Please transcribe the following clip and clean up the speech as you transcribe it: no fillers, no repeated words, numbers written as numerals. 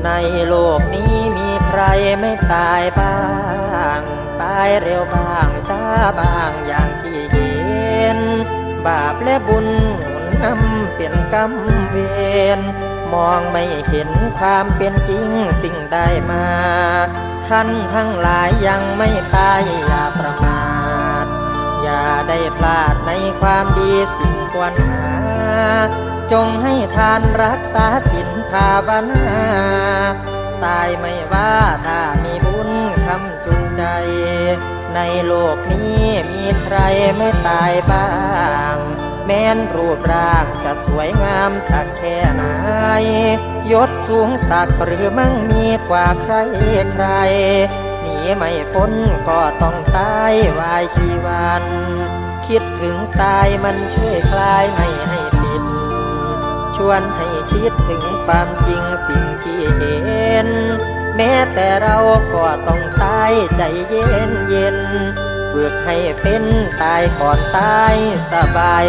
ในโลกนี้มีใครไม่ตายบ้าง ตายเร็วบ้างช้าบ้างอย่างที่เห็น บาปและบุญหนุนนำเป็นกรรมเวร มองไม่เห็นความเป็นจริงสิ่งใดมา ท่านทั้งหลายยังไม่ตายอย่าประมาท อย่าได้พลาดในความดีสิ่งควรหา จงให้ทานรักษาศีลภาวนาตายไม่ว่าถ้ามีบุญคำจูงใจ ในโลกนี้มีใครไม่ตายบ้าง แม้นรูปร่างจะสวยงามสักแค่ไหน ยศสูงสักหรือมั่งมีกว่าใครใคร หนีไม่พ้นก็ต้องตายวายชีวัน คิดถึงตายมันช่วยคลายไม่ให้ติด ชวนให้คิดถึงความจริงสิ่งที่เห็น แม้แต่เราก็ต้องตายใจเย็นเย็น ฝึกให้เป็นตายก่อนตายสบาย